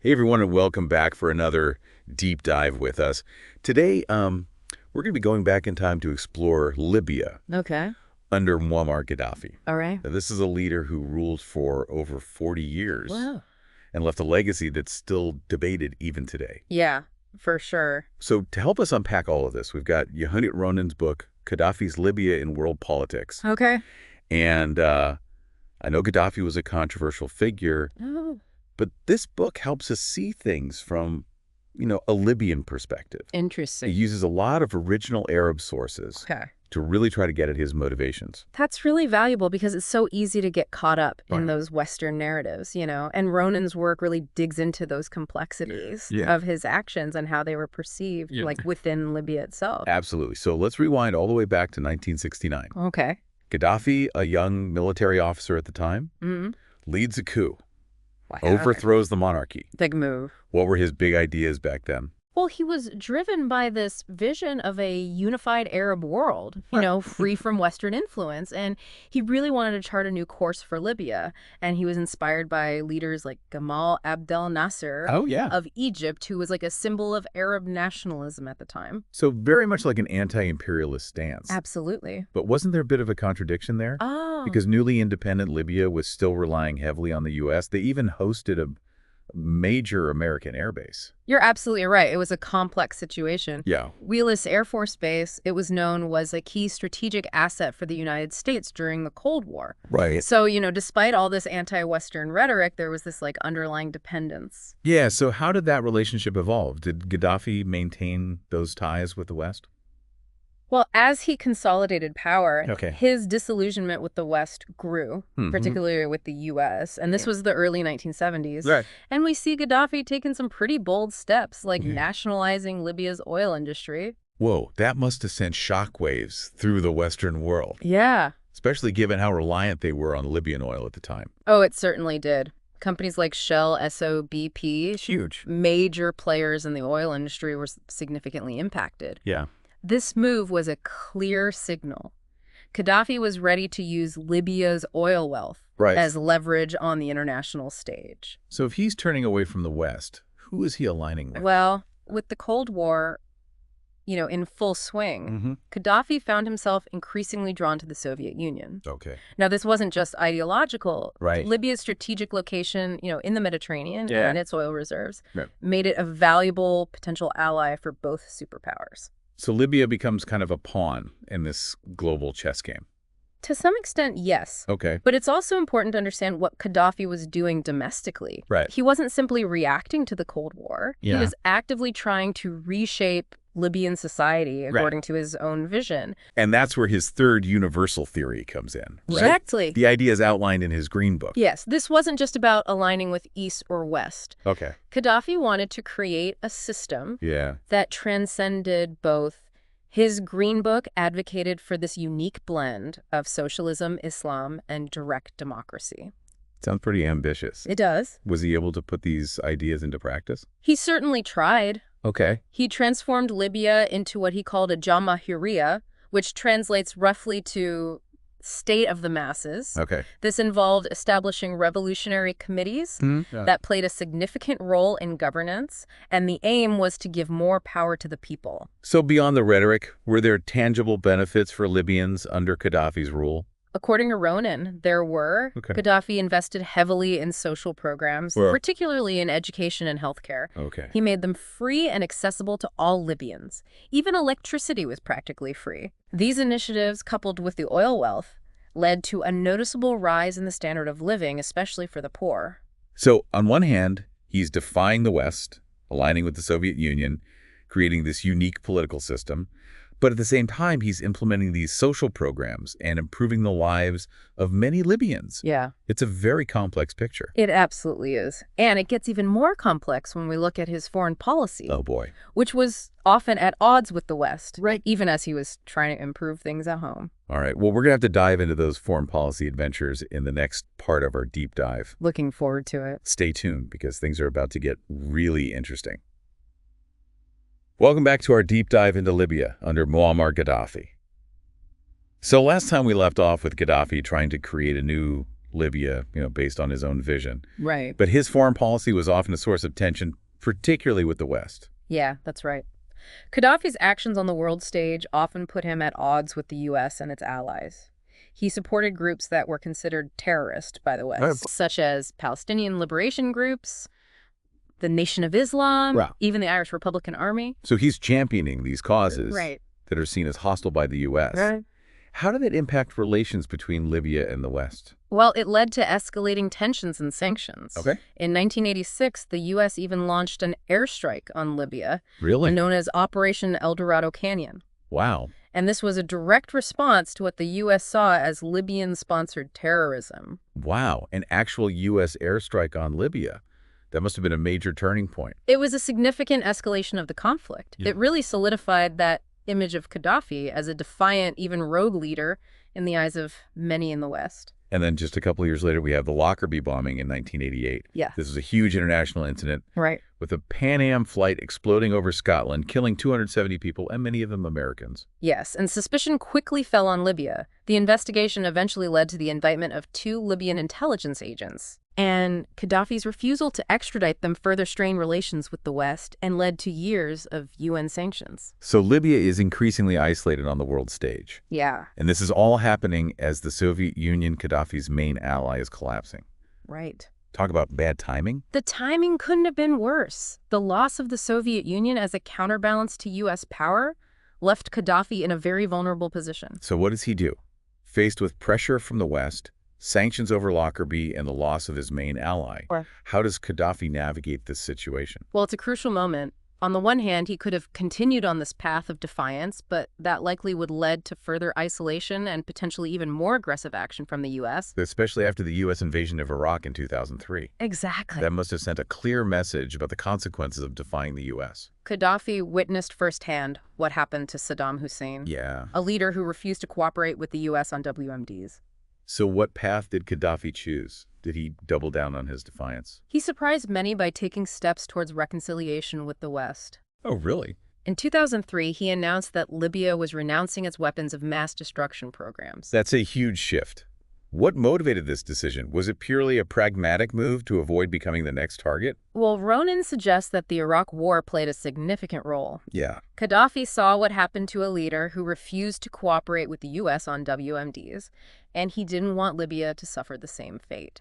Hey everyone, and welcome back for another deep dive with us. Today, we're going to be going back in time to explore Libya Okay. under Muammar Gaddafi. All right. Now, this is a leader who ruled for over 40 years Wow. and left a legacy that's still debated even today. Yeah, for sure. So to help us unpack all of this, we've got Yohanit Ronan's book, Gaddafi's Libya in World Politics. Okay. And I know Gaddafi was a controversial figure, Oh, but this book helps us see things from, a Libyan perspective. It interesting. uses a lot of original Arab sources Okay. to really try to get at his motivations. That's really valuable because it's so easy to get caught up in Right. those Western narratives, and Ronan's work really digs into those complexities Yeah. of his actions and how they were perceived, Yeah. like within Libya itself. Absolutely. So let's rewind all the way back to 1969. Okay. Gaddafi, a young military officer at the time, Mm-hmm. leads a coup, Wow. overthrows the monarchy. Big move. What were his big ideas back then? Well, he was driven by this vision of a unified Arab world, free from Western influence. And he really wanted to chart a new course for Libya. And he was inspired by leaders like Gamal Abdel Nasser Oh, yeah. of Egypt, who was like a symbol of Arab nationalism at the time. So very much like an anti-imperialist stance. Absolutely. But wasn't there a bit of a contradiction there? Oh. Because newly independent Libya was still relying heavily on the U.S. They even hosted a major American airbase. You're absolutely right. It was a complex situation. Yeah. Wheelus Air Force Base, it was known, was a key strategic asset for the United States during the Cold War. Right. So, despite all this anti-Western rhetoric, there was this underlying dependence. Yeah, so how did that relationship evolve? Did Gaddafi maintain those ties with the West? Well, as he consolidated power, Okay. his disillusionment with the West grew, Mhm. particularly with the U.S. And this was the early 1970s. Right. And we see Gaddafi taking some pretty bold steps, like Yeah. nationalizing Libya's oil industry. Whoa, that must have sent shockwaves through the Western world, Yeah. especially given how reliant they were on Libyan oil at the time. Oh, it certainly did. Companies like Shell, Esso, BP, Huge. major players in the oil industry, were significantly impacted. Yeah. This move was a clear signal. Gaddafi was ready to use Libya's oil wealth Right. as leverage on the international stage. So if he's turning away from the West, who is he aligning with? Well, with the Cold War, in full swing, Gaddafi found himself increasingly drawn to the Soviet Union. Okay. Now, this wasn't just ideological. Right. Libya's strategic location, in the Mediterranean Yeah. and its oil reserves Right. made it a valuable potential ally for both superpowers. So Libya becomes kind of a pawn in this global chess game. To some extent, yes. Okay. But it's also important to understand what Gaddafi was doing domestically. Right. He wasn't simply reacting to the Cold War. Yeah. He was actively trying to reshape Libyan society according to his own vision. And that's where his third universal theory comes in, right? Exactly. The ideas outlined in his Green Book. Yes, this wasn't just about aligning with East or West. Okay. Gaddafi wanted to create a system Yeah. that transcended both. His Green Book advocated for this unique blend of socialism, Islam, and direct democracy. Sounds pretty ambitious. It does. Was he able to put these ideas into practice? He certainly tried. Okay. He transformed Libya into what he called a Jamahiriya, which translates roughly to state of the masses. Okay. This involved establishing revolutionary committees that played a significant role in governance, and the aim was to give more power to the people. So beyond the rhetoric, were there tangible benefits for Libyans under Gaddafi's rule? According to Ronan, there were. Okay. Gaddafi invested heavily in social programs, Well- particularly in education and healthcare. Okay. He made them free and accessible to all Libyans. Even electricity was practically free. These initiatives, coupled with the oil wealth, led to a noticeable rise in the standard of living, especially for the poor. So on one hand, he's defying the West, aligning with the Soviet Union, creating this unique political system. But at the same time, he's implementing these social programs and improving the lives of many Libyans. Yeah, It's a very complex picture. it absolutely is. And it gets even more complex when we look at his foreign policy, Oh, boy. which was often at odds with the West, Right. even as he was trying to improve things at home. All right. Well, we're going to have to dive into those foreign policy adventures in the next part of our deep dive. Looking forward to it. Stay tuned because things are about to get really interesting. Welcome back to our deep dive into Libya under Muammar Gaddafi. So last time we left off with Gaddafi trying to create a new Libya, based on his own vision. Right. But his foreign policy was often a source of tension, particularly with the West. Yeah, that's right. Gaddafi's actions on the world stage often put him at odds with the U.S. and its allies. He supported groups that were considered terrorist by the West, such as Palestinian liberation groups, the Nation of Islam, Right. even the Irish Republican Army. So he's championing these causes Right. that are seen as hostile by the U.S. Right. How did that impact relations between Libya and the West? Well, it led to escalating tensions and sanctions. Okay. In 1986, the U.S. even launched an airstrike on Libya, Really? known as Operation El Dorado Canyon. Wow. And this was a direct response to what the U.S. saw as Libyan-sponsored terrorism. Wow. An actual U.S. airstrike on Libya. That must have been a major turning point. It was a significant escalation of the conflict. Yeah. It really solidified that image of Gaddafi as a defiant, even rogue leader in the eyes of many in the West. And then just a couple of years later, we have the Lockerbie bombing in 1988. Yeah. This was a huge international incident Right. with a Pan Am flight exploding over Scotland, killing 270 people, and many of them Americans. Yes, and suspicion quickly fell on Libya. The investigation eventually led to the indictment of 2 Libyan intelligence agents. And Gaddafi's refusal to extradite them further strained relations with the West and led to years of UN sanctions. So Libya is increasingly isolated on the world stage. Yeah. And this is all happening as the Soviet Union, Gaddafi's main ally, is collapsing. Right. Talk about bad timing. The timing couldn't have been worse. The loss of the Soviet Union as a counterbalance to U.S. power left Gaddafi in a very vulnerable position. So what does he do? Faced with pressure from the West, sanctions over Lockerbie, and the loss of his main ally, how does Gaddafi navigate this situation? Well, it's a crucial moment. On the one hand, he could have continued on this path of defiance, but that likely would lead to further isolation and potentially even more aggressive action from the U.S. Especially after the U.S. invasion of Iraq in 2003. Exactly. That must have sent a clear message about the consequences of defying the U.S. Gaddafi witnessed firsthand what happened to Saddam Hussein, Yeah. a leader who refused to cooperate with the U.S. on WMDs. So what path did Gaddafi choose? Did he double down on his defiance? He surprised many by taking steps towards reconciliation with the West. Oh, really? In 2003, he announced that Libya was renouncing its weapons of mass destruction programs. That's a huge shift. What motivated this decision? Was it purely a pragmatic move to avoid becoming the next target? Well, Ronan suggests that the Iraq War played a significant role. Yeah. Gaddafi saw what happened to a leader who refused to cooperate with the U.S. on WMDs, and he didn't want Libya to suffer the same fate.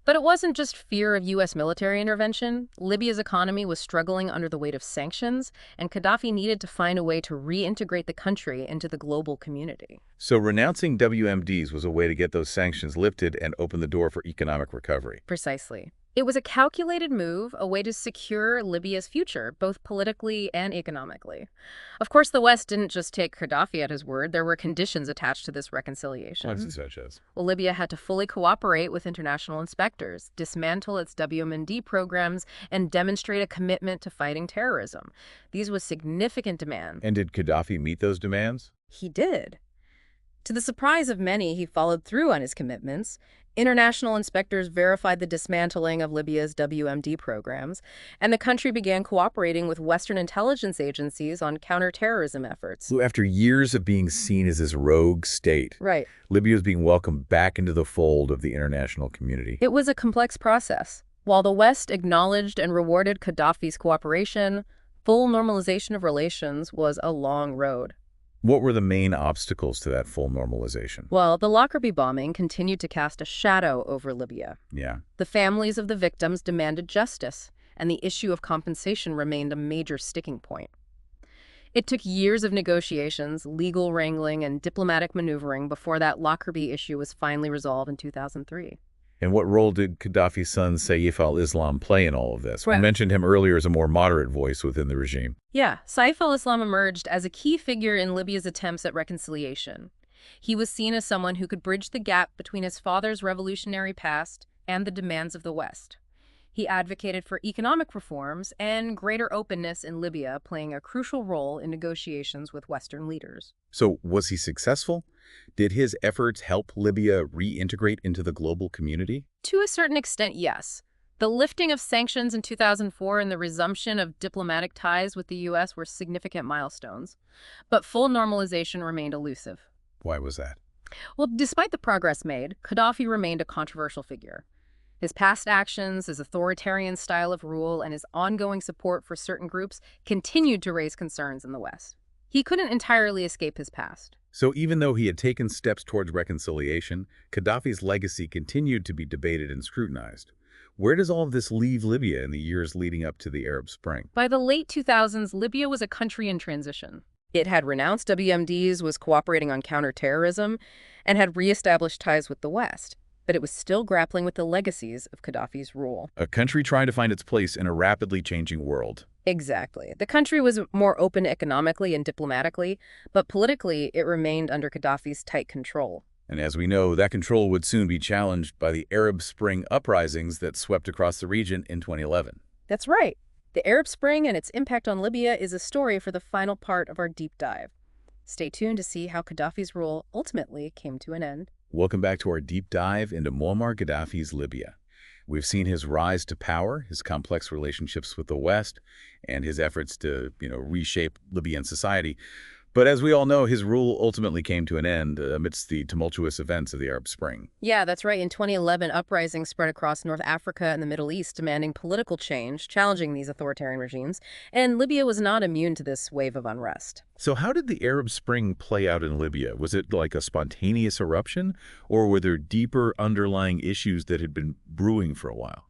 But it wasn't just fear of U.S. military intervention. Libya's economy was struggling under the weight of sanctions, and Gaddafi needed to find a way to reintegrate the country into the global community. So renouncing WMDs was a way to get those sanctions lifted and open the door for economic recovery. Precisely. It was a calculated move, a way to secure Libya's future, both politically and economically. Of course, the West didn't just take Gaddafi at his word. There were conditions attached to this reconciliation. Such as? Well, Libya had to fully cooperate with international inspectors, dismantle its WMD programs, and demonstrate a commitment to fighting terrorism. These were significant demands. And did Gaddafi meet those demands? He did. To the surprise of many, he followed through on his commitments. International inspectors verified the dismantling of Libya's WMD programs, and the country began cooperating with Western intelligence agencies on counterterrorism efforts. So after years of being seen as this rogue state, Right. Libya was being welcomed back into the fold of the international community. It was a complex process. While the West acknowledged and rewarded Gaddafi's cooperation, full normalization of relations was a long road. What were the main obstacles to that full normalization? Well, the Lockerbie bombing continued to cast a shadow over Libya. Yeah. The families of the victims demanded justice, and the issue of compensation remained a major sticking point. It took years of negotiations, legal wrangling, and diplomatic maneuvering before that Lockerbie issue was finally resolved in 2003. And what role did Gaddafi's son Saif al-Islam play in all of this? We Well- mentioned him earlier as a more moderate voice within the regime. Yeah, Saif al-Islam emerged as a key figure in Libya's attempts at reconciliation. He was seen as someone who could bridge the gap between his father's revolutionary past and the demands of the West. He advocated for economic reforms and greater openness in Libya, playing a crucial role in negotiations with Western leaders. So was he successful? Did his efforts help Libya reintegrate into the global community? To a certain extent, yes. The lifting of sanctions in 2004 and the resumption of diplomatic ties with the U.S. were significant milestones. But full normalization remained elusive. Why was that? Well, despite the progress made, Gaddafi remained a controversial figure. His past actions, his authoritarian style of rule, and his ongoing support for certain groups continued to raise concerns in the West. He couldn't entirely escape his past. So even though he had taken steps towards reconciliation, Gaddafi's legacy continued to be debated and scrutinized. Where does all of this leave Libya in the years leading up to the Arab Spring? By the late 2000s, Libya was a country in transition. It had renounced WMDs, was cooperating on counterterrorism, and had reestablished ties with the West. But it was still grappling with the legacies of Gaddafi's rule. A country trying to find its place in a rapidly changing world. Exactly. The country was more open economically and diplomatically, but politically it remained under Gaddafi's tight control. And as we know, that control would soon be challenged by the Arab Spring uprisings that swept across the region in 2011. That's right. The Arab Spring and its impact on Libya is a story for the final part of our deep dive. Stay tuned to see how Gaddafi's rule ultimately came to an end. Welcome back to our deep dive into Muammar Gaddafi's Libya. We've seen his rise to power, his complex relationships with the West, and his efforts to, reshape Libyan society. But as we all know, his rule ultimately came to an end amidst the tumultuous events of the Arab Spring. Yeah, that's right. In 2011, uprisings spread across North Africa and the Middle East, demanding political change, challenging these authoritarian regimes. And Libya was not immune to this wave of unrest. So how did the Arab Spring play out in Libya? Was it like a spontaneous eruption, or were there deeper underlying issues that had been brewing for a while?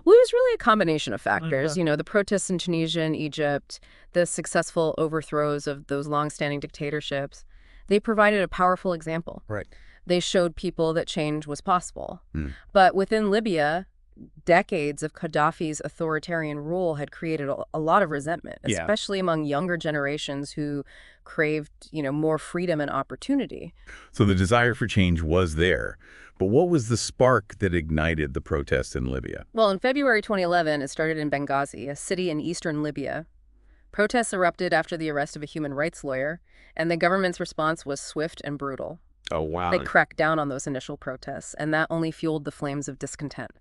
Well, it was really a combination of factors. The protests in Tunisia and Egypt, the successful overthrows of those long-standing dictatorships, they provided a powerful example. Right. They showed people that change was possible. Hmm. But within Libya, decades of Gaddafi's authoritarian rule had created a lot of resentment, Yeah. especially among younger generations who craved, more freedom and opportunity. So the desire for change was there. But what was the spark that ignited the protests in Libya? Well, in February 2011, it started in Benghazi, a city in eastern Libya. Protests erupted after the arrest of a human rights lawyer, and the government's response was swift and brutal. Oh, wow. They cracked down on those initial protests, and that only fueled the flames of discontent.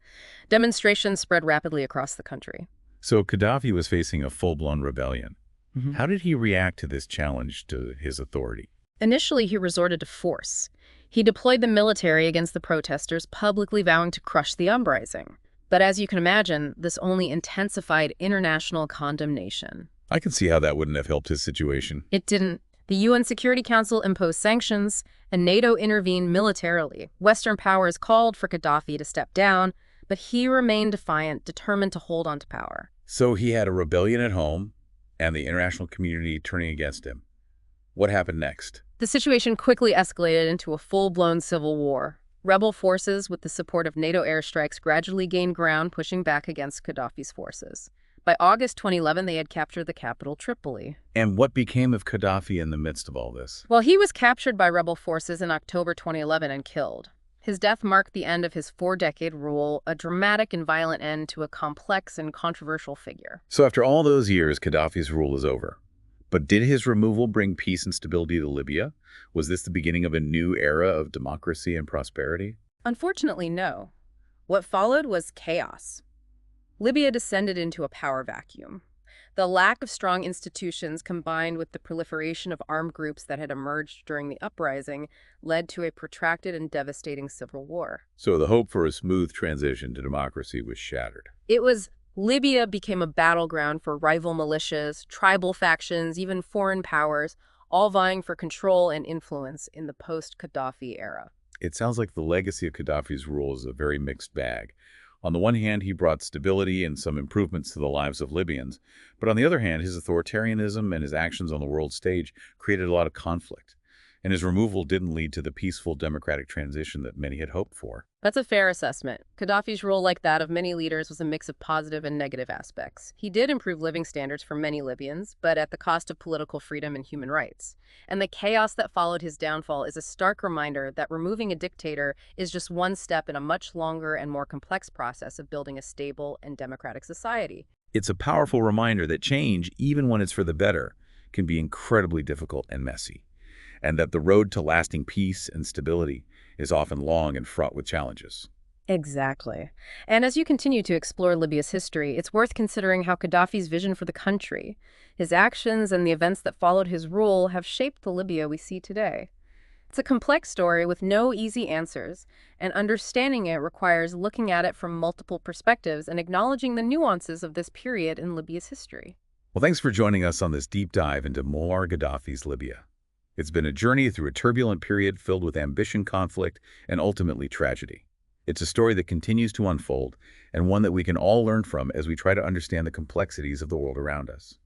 Demonstrations spread rapidly across the country. So Gaddafi was facing a full-blown rebellion. Mm-hmm. How did he react to this challenge to his authority? Initially, he resorted to force. He deployed the military against the protesters, publicly vowing to crush the uprising. But as you can imagine, this only intensified international condemnation. I can see how that wouldn't have helped his situation. It didn't. The UN Security Council imposed sanctions, and NATO intervened militarily. Western powers called for Gaddafi to step down, but he remained defiant, determined to hold on to power. So he had a rebellion at home, and the international community turning against him. What happened next? The situation quickly escalated into a full-blown civil war. Rebel forces, with the support of NATO airstrikes, gradually gained ground, pushing back against Gaddafi's forces. By August 2011, they had captured the capital, Tripoli. And what became of Gaddafi in the midst of all this? Well, he was captured by rebel forces in October 2011 and killed. His death marked the end of his 4-decade rule, a dramatic and violent end to a complex and controversial figure. So after all those years, Gaddafi's rule is over. But did his removal bring peace and stability to Libya? Was this the beginning of a new era of democracy and prosperity? Unfortunately, no. What followed was chaos. Libya descended into a power vacuum. The lack of strong institutions combined with the proliferation of armed groups that had emerged during the uprising led to a protracted and devastating civil war. So the hope for a smooth transition to democracy was shattered. Libya became a battleground for rival militias, tribal factions, even foreign powers, all vying for control and influence in the post-Gaddafi era. It sounds like the legacy of Gaddafi's rule is a very mixed bag. On the one hand, he brought stability and some improvements to the lives of Libyans. But on the other hand, his authoritarianism and his actions on the world stage created a lot of conflict. And his removal didn't lead to the peaceful democratic transition that many had hoped for. That's a fair assessment. Gaddafi's rule, like that of many leaders, was a mix of positive and negative aspects. He did improve living standards for many Libyans, but at the cost of political freedom and human rights. And the chaos that followed his downfall is a stark reminder that removing a dictator is just one step in a much longer and more complex process of building a stable and democratic society. It's a powerful reminder that change, even when it's for the better, can be incredibly difficult and messy, and that the road to lasting peace and stability is often long and fraught with challenges. Exactly. And as you continue to explore Libya's history, it's worth considering how Gaddafi's vision for the country, his actions, and the events that followed his rule have shaped the Libya we see today. It's a complex story with no easy answers, and understanding it requires looking at it from multiple perspectives and acknowledging the nuances of this period in Libya's history. Well, thanks for joining us on this deep dive into Muammar Gaddafi's Libya. It's been a journey through a turbulent period filled with ambition, conflict, and ultimately tragedy. It's a story that continues to unfold, and one that we can all learn from as we try to understand the complexities of the world around us.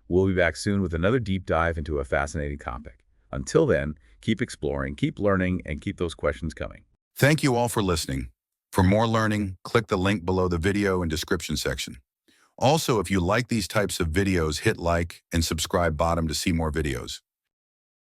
We'll be back soon with another deep dive into a fascinating topic. Until then, keep exploring, keep learning, and keep those questions coming. Thank you all for listening. For more learning, click the link below the video and description section. Also, if you like these types of videos, hit like and subscribe bottom to see more videos.